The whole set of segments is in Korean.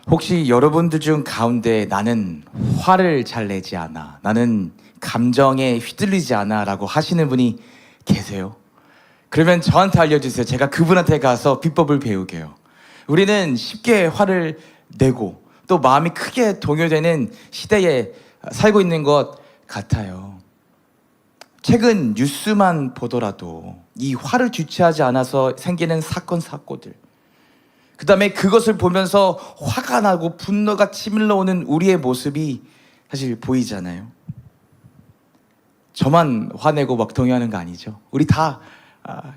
혹시 여러분들 중 가운데 나는 화를 잘 내지 않아, 나는 감정에 휘둘리지 않아 라고 하시는 분이 계세요? 그러면 저한테 알려주세요. 제가 그분한테 가서 비법을 배우게요. 우리는 쉽게 화를 내고 또 마음이 크게 동요되는 시대에 살고 있는 것 같아요. 최근 뉴스만 보더라도 이 화를 주체하지 않아서 생기는 사건들, 그 다음에 그것을 보면서 화가 나고 분노가 치밀러 오는 우리의 모습이 사실 보이잖아요. 저만 화내고 막 동요하는 거 아니죠. 우리 다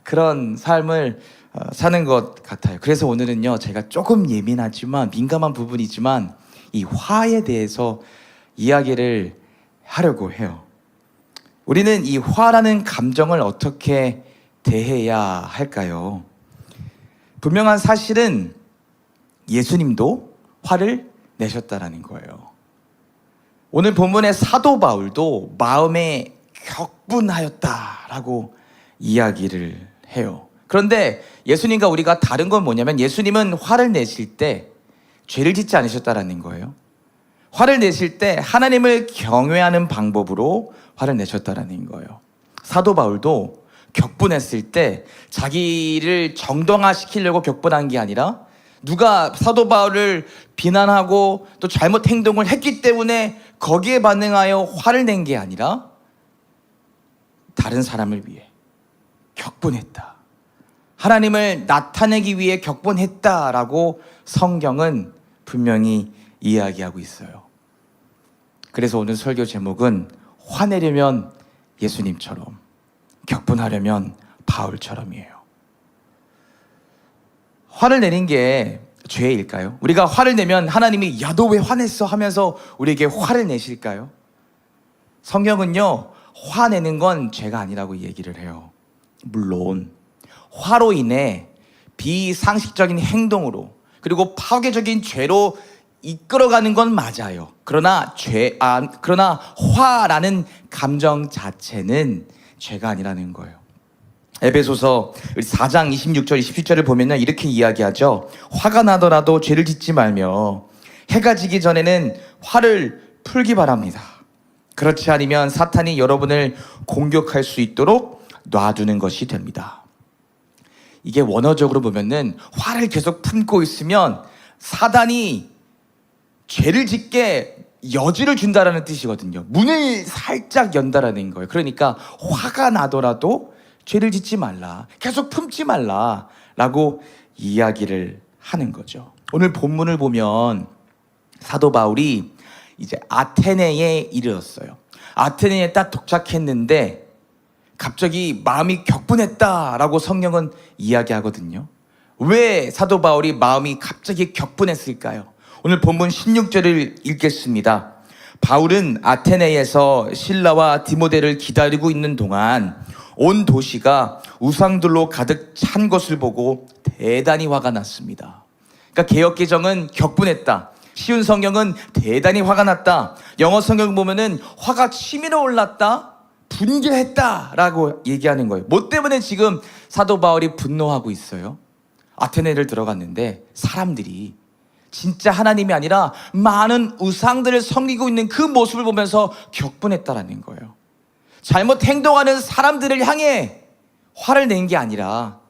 그런 삶을 사는 것 같아요. 그래서 오늘은요, 제가 조금 예민하지만 민감한 부분이지만 이 화에 대해서 이야기를 하려고 해요. 우리는 이 화라는 감정을 어떻게 대해야 할까요? 분명한 사실은 예수님도 화를 내셨다라는 거예요. 오늘 본문의 사도 바울도 마음에 격분하였다라고 이야기를 해요. 그런데 예수님과 우리가 다른 건 뭐냐면 예수님은 화를 내실 때 죄를 짓지 않으셨다라는 거예요. 화를 내실 때 하나님을 경외하는 방법으로 화를 내셨다라는 거예요. 사도 바울도 격분했을 때 자기를 정당화시키려고 격분한 게 아니라 누가 사도 바울을 비난하고 또 잘못 행동을 했기 때문에 거기에 반응하여 화를 낸 게 아니라 다른 사람을 위해 격분했다. 하나님을 나타내기 위해 격분했다라고 성경은 분명히 이야기하고 있어요. 그래서 오늘 설교 제목은 화내려면 예수님처럼, 격분하려면 바울처럼이에요. 화를 내는 게 죄일까요? 우리가 화를 내면 하나님이 야, 너 왜 화냈어? 하면서 우리에게 화를 내실까요? 성경은요, 화내는 건 죄가 아니라고 얘기를 해요. 물론 화로 인해 비상식적인 행동으로 그리고 파괴적인 죄로 이끌어가는 건 맞아요. 그러나 화라는 감정 자체는 죄가 아니라는 거예요. 에베소서 4장 26절 27절을 보면요, 이렇게 이야기하죠. 화가 나더라도 죄를 짓지 말며 해가 지기 전에는 화를 풀기 바랍니다. 그렇지 않으면 사탄이 여러분을 공격할 수 있도록 놔두는 것이 됩니다. 이게 원어적으로 보면은 화를 계속 품고 있으면 사단이 죄를 짓게 여지를 준다라는 뜻이거든요. 문을 살짝 연다라는 거예요. 그러니까 화가 나더라도 죄를 짓지 말라, 계속 품지 말라 라고 이야기를 하는 거죠. 오늘 본문을 보면 사도 바울이 이제 아테네에 이르렀어요. 아테네에 딱 도착했는데 갑자기 마음이 격분했다라고 성경은 이야기하거든요. 왜 사도 바울이 마음이 갑자기 격분했을까요? 오늘 본문 16절을 읽겠습니다. 바울은 아테네에서 실라와 디모데를 기다리고 있는 동안 온 도시가 우상들로 가득 찬 것을 보고 대단히 화가 났습니다. 그러니까 개역개정은 격분했다. 쉬운 성경은 대단히 화가 났다. 영어 성경 보면은 화가 치밀어 올랐다, 분개했다라고 얘기하는 거예요. 뭐 때문에 지금 사도 바울이 분노하고 있어요? 아테네를 들어갔는데 사람들이 진짜 하나님이 아니라 많은 우상들을 섬기고 있는 그 모습을 보면서 격분했다라는 거예요. 잘못 행동하는 사람들을 향해 화를 낸 게 아니라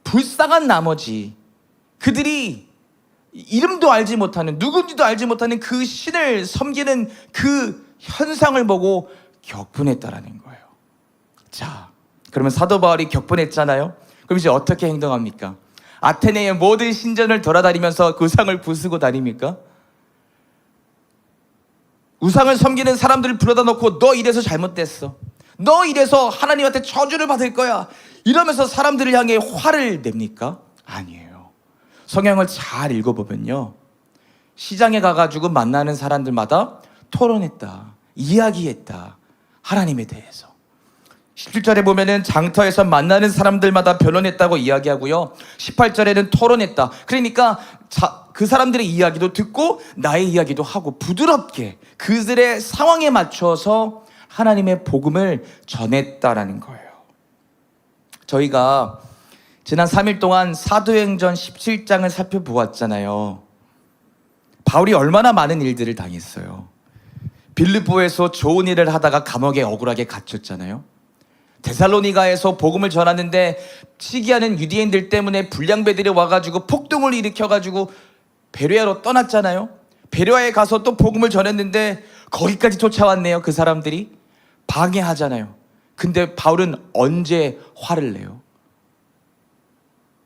불쌍한 나머지 그들이 이름도 알지 못하는, 누군지도 알지 못하는 그 신을 섬기는 그 현상을 보고 격분했다라는 거예요. 자, 그러면 사도 바울이 격분했잖아요. 그럼 이제 어떻게 행동합니까? 아테네의 모든 신전을 돌아다니면서 그 우상을 부수고 다닙니까? 우상을 섬기는 사람들을 불러다 놓고 너 이래서 잘못됐어, 너 이래서 하나님한테 저주를 받을 거야, 이러면서 사람들을 향해 화를 냅니까? 아니에요. 성경을 잘 읽어보면요, 시장에 가가지고 만나는 사람들마다 토론했다, 이야기했다, 하나님에 대해서. 17절에 보면은 장터에서 만나는 사람들마다 변론했다고 이야기하고요, 18절에는 토론했다. 그러니까 그 사람들의 이야기도 듣고 나의 이야기도 하고 부드럽게 그들의 상황에 맞춰서 하나님의 복음을 전했다라는 거예요. 저희가 지난 3일 동안 사도행전 17장을 살펴보았잖아요. 바울이 얼마나 많은 일들을 당했어요. 빌립보에서 좋은 일을 하다가 감옥에 억울하게 갇혔잖아요. 데살로니가에서 복음을 전하는데 시기하는 유대인들 때문에 불량배들이 와가지고 폭동을 일으켜가지고 베레아로 떠났잖아요. 베레아에 가서 또 복음을 전했는데 거기까지 쫓아왔네요. 그 사람들이 방해하잖아요. 근데 바울은 언제 화를 내요?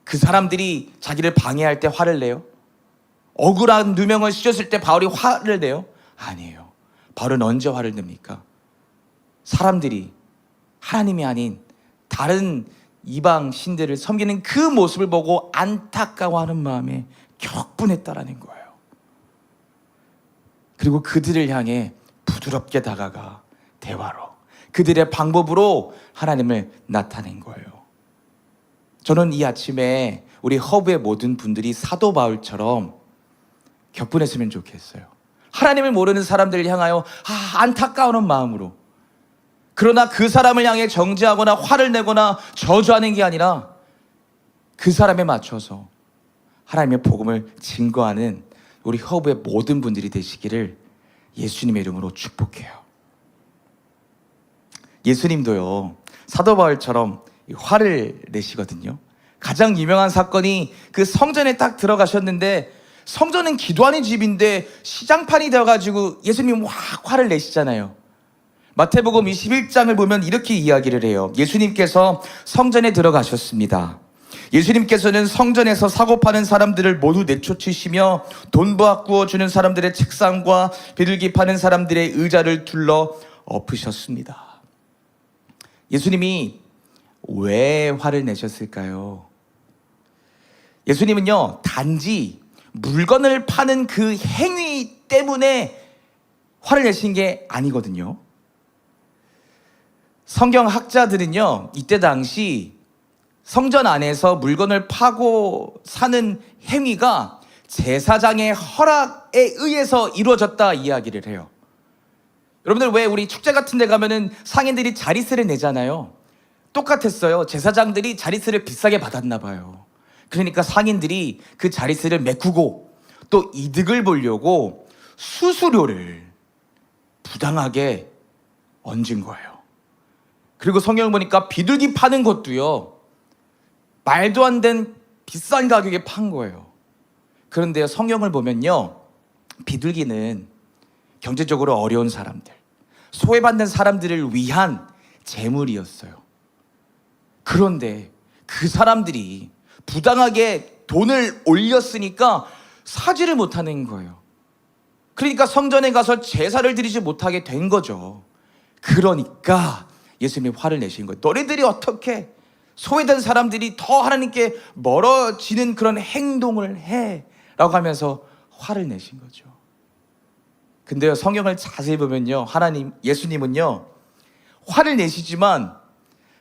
그 사람들이 자기를 방해할 때 화를 내요? 억울한 누명을 씌웠을 때 바울이 화를 내요? 아니에요. 바울은 언제 화를 냅니까? 사람들이 하나님이 아닌 다른 이방 신들을 섬기는 그 모습을 보고 안타까워하는 마음에 격분했다라는 거예요. 그리고 그들을 향해 부드럽게 다가가 대화로, 그들의 방법으로 하나님을 나타낸 거예요. 저는 이 아침에 우리 허브의 모든 분들이 사도 바울처럼 격분했으면 좋겠어요. 하나님을 모르는 사람들을 향하여 안타까워하는 마음으로, 그러나 그 사람을 향해 정죄하거나 화를 내거나 저주하는 게 아니라 그 사람에 맞춰서 하나님의 복음을 증거하는 우리 허브의 모든 분들이 되시기를 예수님의 이름으로 축복해요. 예수님도요, 사도 바울처럼 화를 내시거든요. 가장 유명한 사건이 그 성전에 딱 들어가셨는데, 성전은 기도하는 집인데 시장판이 되어가지고 예수님이 화를 내시잖아요. 마태복음 21장을 보면 이렇게 이야기를 해요. 예수님께서 성전에 들어가셨습니다. 예수님께서는 성전에서 사고 파는 사람들을 모두 내쫓으시며 돈 바꾸어 주는 사람들의 책상과 비둘기 파는 사람들의 의자를 둘러 엎으셨습니다. 예수님이 왜 화를 내셨을까요? 예수님은요, 단지 물건을 파는 그 행위 때문에 화를 내신 게 아니거든요. 성경 학자들은요, 이때 당시 성전 안에서 물건을 파고 사는 행위가 제사장의 허락에 의해서 이루어졌다 이야기를 해요. 여러분들 왜 우리 축제 같은 데 가면은 상인들이 자릿세를 내잖아요. 똑같았어요. 제사장들이 자릿세를 비싸게 받았나 봐요. 그러니까 상인들이 그 자릿세를 메꾸고 또 이득을 보려고 수수료를 부당하게 얹은 거예요. 그리고 성경을 보니까 비둘기 파는 것도요, 말도 안 된 비싼 가격에 판 거예요. 그런데 성경을 보면요, 비둘기는 경제적으로 어려운 사람들, 소외받는 사람들을 위한 재물이었어요. 그런데 그 사람들이 부당하게 돈을 올렸으니까 사지를 못하는 거예요. 그러니까 성전에 가서 제사를 드리지 못하게 된 거죠. 그러니까 예수님이 화를 내신 거예요. 너희들이 어떻게 소외된 사람들이 더 하나님께 멀어지는 그런 행동을 해? 라고 하면서 화를 내신 거죠. 근데요, 성경을 자세히 보면요, 예수님은요, 화를 내시지만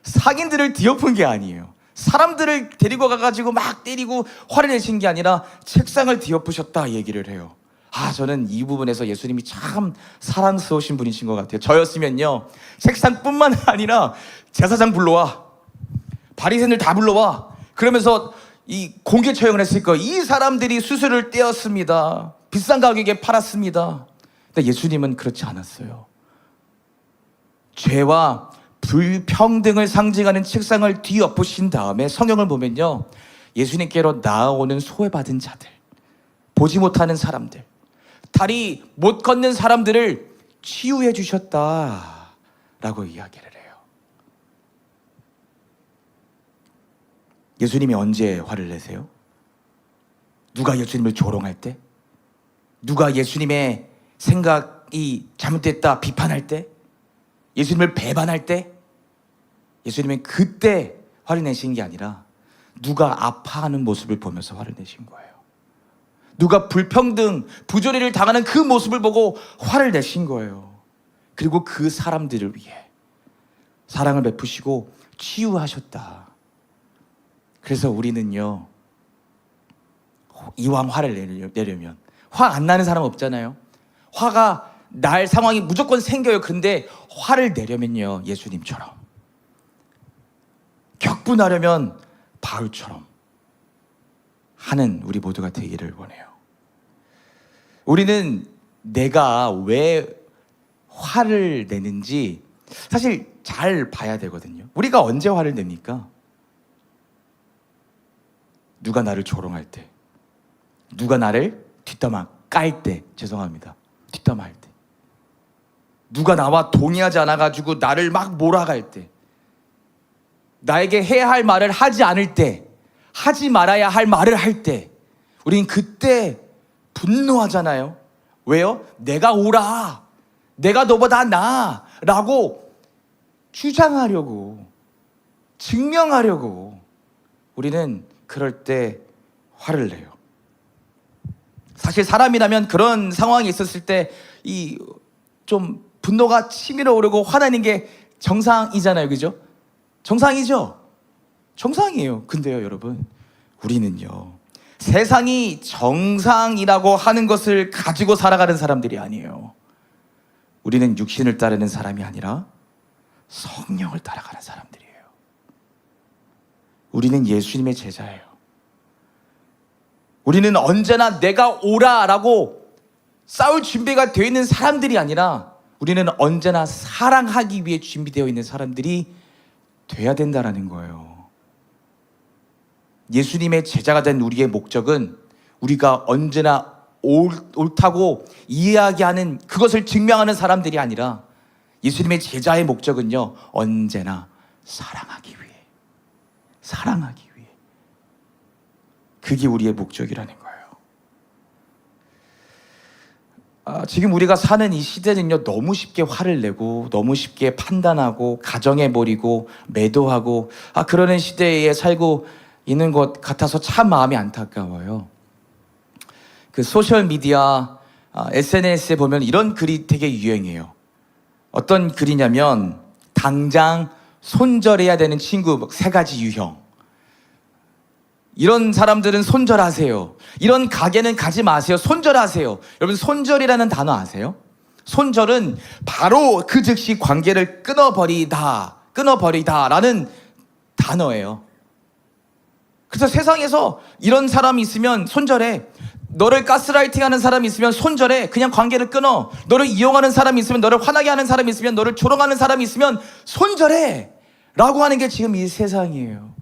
상인들을 뒤엎은 게 아니에요. 사람들을 데리고 가가지고 막 때리고 화를 내신 게 아니라 책상을 뒤엎으셨다 얘기를 해요. 저는 이 부분에서 예수님이 참 사랑스러우신 분이신 것 같아요. 저였으면요, 책상뿐만 아니라 제사장 불러와, 바리새인들 다 불러와, 그러면서 이 공개 처형을 했을 거예요. 이 사람들이 수수료를 떼었습니다. 비싼 가격에 팔았습니다. 근데 예수님은 그렇지 않았어요. 죄와 불평등을 상징하는 책상을 뒤엎으신 다음에 성경을 보면요, 예수님께로 나아오는 소외받은 자들, 보지 못하는 사람들, 다리 못 걷는 사람들을 치유해 주셨다라고 이야기를 해요. 예수님이 언제 화를 내세요? 누가 예수님을 조롱할 때? 누가 예수님의 생각이 잘못됐다 비판할 때? 예수님을 배반할 때? 예수님은 그때 화를 내신 게 아니라 누가 아파하는 모습을 보면서 화를 내신 거예요. 누가 불평등, 부조리를 당하는 그 모습을 보고 화를 내신 거예요. 그리고 그 사람들을 위해 사랑을 베푸시고 치유하셨다. 그래서 우리는요, 이왕 화를 내려면, 화 안 나는 사람 없잖아요. 화가 날 상황이 무조건 생겨요. 근데 화를 내려면요, 예수님처럼, 격분하려면 바울처럼 하는 우리 모두가 되기를 원해요. 우리는 내가 왜 화를 내는지 사실 잘 봐야 되거든요. 우리가 언제 화를 냅니까? 누가 나를 조롱할 때, 누가 나를 뒷담화 깔 때, 죄송합니다. 뒷담화할 때, 누가 나와 동의하지 않아가지고 나를 막 몰아갈 때, 나에게 해야 할 말을 하지 않을 때, 하지 말아야 할 말을 할 때, 우린 그때 분노하잖아요. 왜요? 내가 옳아, 내가 너보다 나아 라고 주장하려고, 증명하려고 우리는 그럴 때 화를 내요. 사실 사람이라면 그런 상황이 있었을 때 이 좀 분노가 치밀어 오르고 화나는 게 정상이잖아요. 그죠? 정상이죠? 정상이에요. 근데요, 여러분, 우리는요, 세상이 정상이라고 하는 것을 가지고 살아가는 사람들이 아니에요. 우리는 육신을 따르는 사람이 아니라 성령을 따라가는 사람들이에요. 우리는 예수님의 제자예요. 우리는 언제나 내가 옳아라고 싸울 준비가 되어 있는 사람들이 아니라 우리는 언제나 사랑하기 위해 준비되어 있는 사람들이 돼야 된다는 거예요. 예수님의 제자가 된 우리의 목적은 우리가 언제나 옳다고 이야기하는 그것을 증명하는 사람들이 아니라 예수님의 제자의 목적은요, 언제나 사랑하기 위해, 사랑하기 위해. 그게 우리의 목적이라는 거예요. 지금 우리가 사는 이 시대는요, 너무 쉽게 화를 내고 너무 쉽게 판단하고 가정해버리고 매도하고 그러는 시대에 살고 있는 것 같아서 참 마음이 안타까워요. 그 소셜미디어, SNS에 보면 이런 글이 되게 유행해요. 어떤 글이냐면 당장 손절해야 되는 친구 3가지 유형. 이런 사람들은 손절하세요. 이런 가게는 가지 마세요. 손절하세요. 여러분, 손절이라는 단어 아세요? 손절은 바로 그 즉시 관계를 끊어버리다라는 단어예요. 그래서 세상에서 이런 사람이 있으면 손절해. 너를 가스라이팅하는 사람이 있으면 손절해. 그냥 관계를 끊어. 너를 이용하는 사람이 있으면, 너를 화나게 하는 사람이 있으면, 너를 조롱하는 사람이 있으면 손절해 라고 하는 게 지금 이 세상이에요.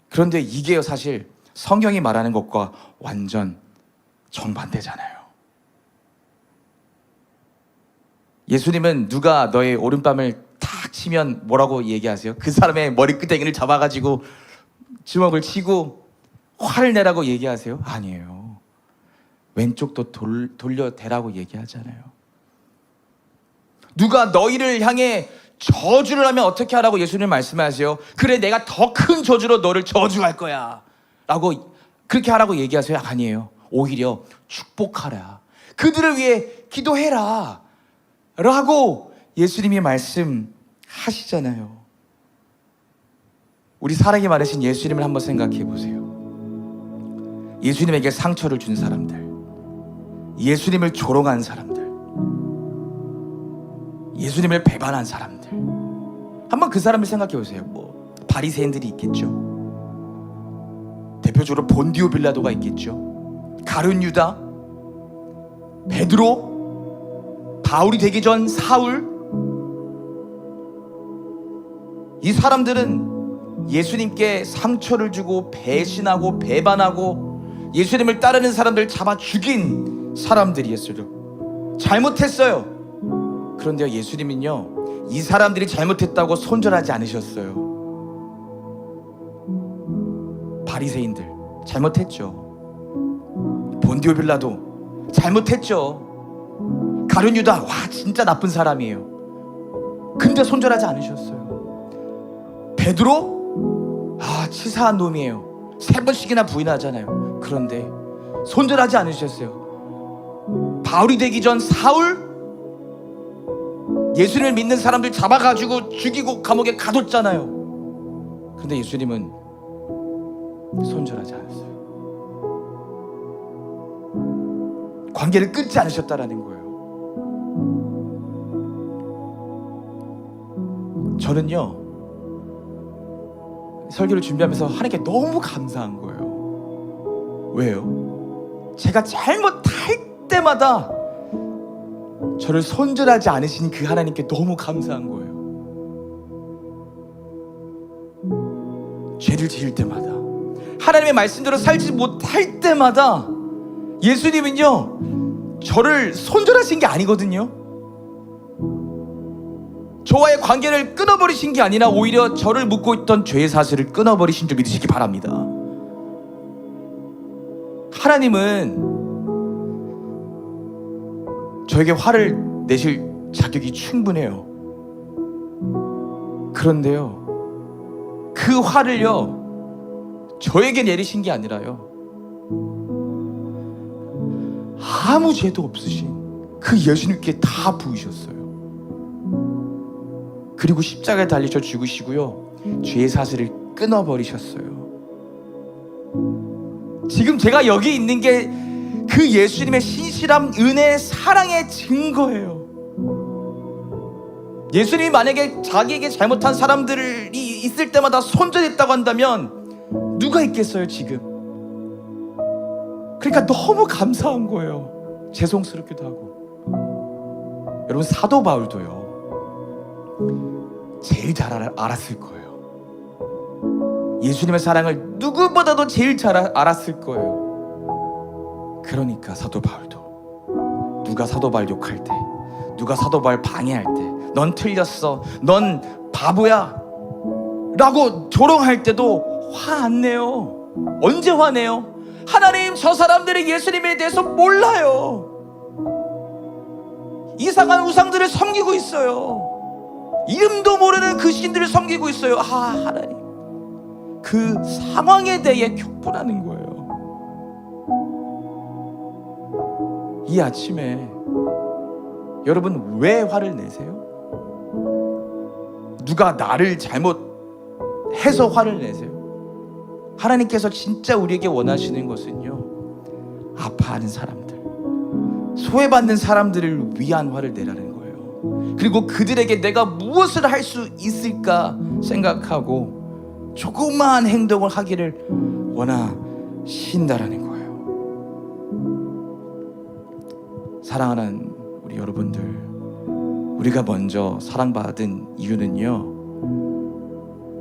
그런데 이게 사실 성경이 말하는 것과 완전 정반대잖아요. 예수님은 누가 너의 오른뺨을 탁 치면 뭐라고 얘기하세요? 그 사람의 머리끄댕이를 잡아가지고 주먹을 치고 화를 내라고 얘기하세요? 아니에요. 왼쪽도 돌려대라고 얘기하잖아요. 누가 너희를 향해 저주를 하면 어떻게 하라고 예수님 말씀하세요? 그래, 내가 더 큰 저주로 너를 저주할 거야 라고 그렇게 하라고 얘기하세요? 아니에요. 오히려 축복하라, 그들을 위해 기도해라 라고 예수님이 말씀하시잖아요. 우리 사랑이 많으신 예수님을 한번 생각해 보세요. 예수님에게 상처를 준 사람들, 예수님을 조롱한 사람들, 예수님을 배반한 사람들, 한번 그 사람을 생각해 보세요. 바리새인들이 있겠죠. 대표적으로 본디오 빌라도가 있겠죠. 가룟 유다, 베드로, 바울이 되기 전 사울. 이 사람들은 예수님께 상처를 주고 배신하고 배반하고 예수님을 따르는 사람들 잡아 죽인 사람들이었어요. 잘못했어요. 그런데 예수님은요, 이 사람들이 잘못했다고 손절하지 않으셨어요. 바리새인들 잘못했죠. 본디오 빌라도 잘못했죠. 가룟 유다, 와, 진짜 나쁜 사람이에요. 근데 손절하지 않으셨어요. 베드로, 치사한 놈이에요. 3번씩이나 부인하잖아요. 그런데 손절하지 않으셨어요. 바울이 되기 전 사울, 예수님을 믿는 사람들 잡아가지고 죽이고 감옥에 가뒀잖아요. 그런데 예수님은 손절하지 않았어요. 관계를 끊지 않으셨다라는 거예요. 저는요, 설교를 준비하면서 하나님께 너무 감사한 거예요. 왜요? 제가 잘못할 때마다 저를 손절하지 않으신 그 하나님께 너무 감사한 거예요. 죄를 지을 때마다, 하나님의 말씀대로 살지 못할 때마다 예수님은요, 저를 손절하신 게 아니거든요. 저와의 관계를 끊어버리신 게 아니라 오히려 저를 묶고 있던 죄의 사슬을 끊어버리신 줄 믿으시기 바랍니다. 하나님은 저에게 화를 내실 자격이 충분해요. 그런데요, 그 화를요, 저에게 내리신 게 아니라요, 아무 죄도 없으신 그 예수님께 다 부으셨어요. 그리고 십자가에 달리셔 죽으시고요, 죄의 사슬을 끊어버리셨어요. 지금 제가 여기 있는 게 그 예수님의 신실함, 은혜, 사랑의 증거예요. 예수님이 만약에 자기에게 잘못한 사람들이 있을 때마다 손절했다고 한다면 누가 있겠어요 지금? 그러니까 너무 감사한 거예요. 죄송스럽기도 하고. 여러분, 사도 바울도요, 제일 잘 알았을 거예요. 예수님의 사랑을 누구보다도 제일 잘 알았을 거예요. 그러니까 사도 바울도, 누가 사도 바울 욕할 때, 누가 사도 바울 방해할 때, 넌 틀렸어, 넌 바보야 라고 조롱할 때도 화 안 내요. 언제 화내요? 하나님, 저 사람들이 예수님에 대해서 몰라요. 이상한 우상들을 섬기고 있어요. 이름도 모르는 그 신들을 섬기고 있어요. 하나님, 그 상황에 대해 격분하는 거예요. 이 아침에 여러분, 왜 화를 내세요? 누가 나를 잘못해서 화를 내세요? 하나님께서 진짜 우리에게 원하시는 것은요, 아파하는 사람들, 소외받는 사람들을 위한 화를 내라는 거예요. 그리고 그들에게 내가 무엇을 할 수 있을까 생각하고 조그마한 행동을 하기를 원하신다라는 거예요. 사랑하는 우리 여러분들, 우리가 먼저 사랑받은 이유는요,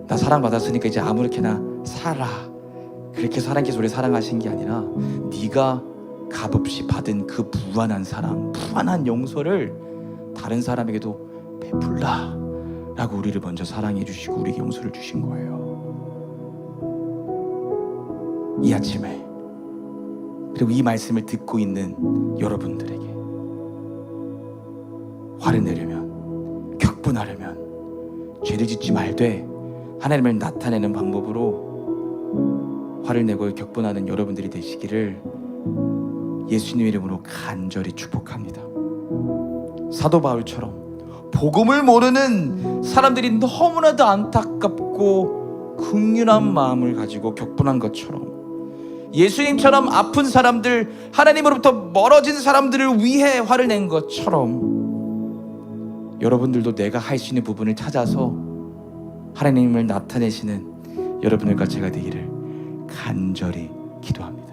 나 사랑받았으니까 이제 아무렇게나 살아, 그렇게 하나님께서 우리를 사랑하신 게 아니라 네가 값없이 받은 그 무한한 사랑, 무한한 용서를 다른 사람에게도 베풀라 라고 우리를 먼저 사랑해 주시고 우리에게 용서를 주신 거예요. 이 아침에, 그리고 이 말씀을 듣고 있는 여러분들에게 화를 내려면, 격분하려면 죄를 짓지 말되 하나님을 나타내는 방법으로 화를 내고 격분하는 여러분들이 되시기를 예수님 이름으로 간절히 축복합니다. 사도 바울처럼 복음을 모르는 사람들이 너무나도 안타깝고 긍휼한 마음을 가지고 격분한 것처럼, 예수님처럼 아픈 사람들, 하나님으로부터 멀어진 사람들을 위해 화를 낸 것처럼 여러분들도 내가 할 수 있는 부분을 찾아서 하나님을 나타내시는 여러분들과 제가 되기를 간절히 기도합니다.